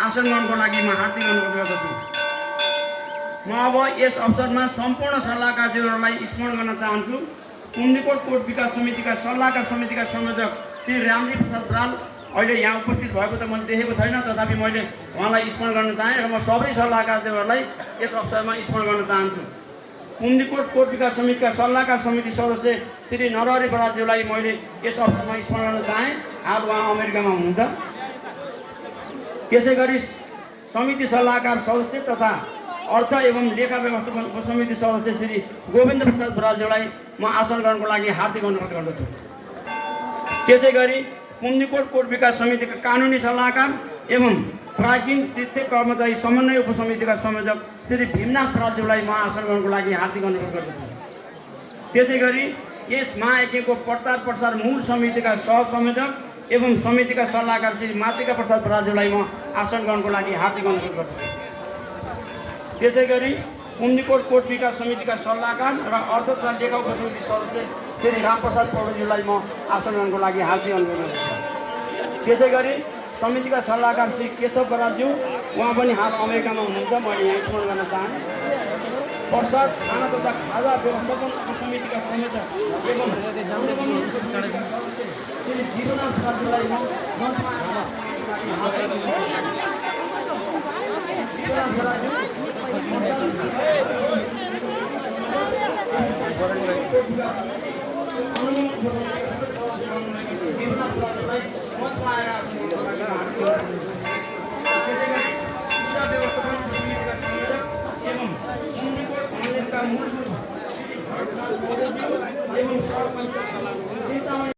आसन गर्नको लागि म हार्दिक अनुरोध गर्दछु। म अब यस अवसरमा सम्पूर्ण सल्लाहकारज्यूहरूलाई स्मरण गर्न चाहन्छु। कुन्दिकोट कोट विकास समितिका सल्लाहकार समितिका संयोजक श्री रामजी प्रसाद बराल अहिले यहाँ उपस्थित भएको त मैले देखेको छैन, तथापि मैले उहाँलाई स्मरण गर्न चाहेँ र म सबै सल्लाहकारज्यूहरूलाई यस अवसरमा स्मरण गर्न चाहन्छु। कुन्दिकोट कोट विकास समितिका सल्लाहकार समिति सदस्य श्री नरहरि बरालज्यूलाई मैले यस अवसरमा स्मरण गर्न चाहेँ। हाल उहाँ अमेरिकामा हुनुहुन्छ। त्यसै गरी समिति सल्लाहकार सदस्य तथा अर्थ एवं लेखा व्यवस्थापन उपसमिति सदस्य श्री गोविन्द प्रसाद बरालज्यूलाई म आसन ग्रहणको लागि हार्दिक अनुरोध गर्दछु। त्यसै गरी कुन्दिकोट कोट विकास समितिका कानुनी सल्लाहकार एवं प्राचीन शिक्षक कर्मचारी समन्वय उपसमितिका संयोजक श्री भीमनाथ बरालज्यूलाई म आसन ग्रहणको लागि हार्दिक अनुरोध गर्दछु। त्यसै गरी यस महायज्ञको प्रचार प्रसार मूल समितिका सहसंयोजक एवं समितिका सल्लाहकार श्री मातृका प्रसाद बरालज्यूलाई म आसन ग्रहणको लागि हार्दिक अनुरोध गर्दछु। त्यसै गरी कुन्दिकोट कोट विकास समितिका सल्लाहकार र अर्थ तथा लेखा उपसमिति सदस्य श्री रामप्रसाद पौडेलज्यूलाई म आसन ग्रहणको लागि हार्दिक अनुरोध गर्दछु। त्यसै गरी समितिका सल्लाहकार श्री केशव बरालज्यू उहाँ पनि हाल अमेरिकामा हुनुहुन्छ, मैले यहाँ स्मरण गर्न चाहन्छु। प्रसाद खाना तथा खाजा व्यवस्थापन उपसमितिका संयोजक एवं श्री जीवनाथ बरालज्यूलाई म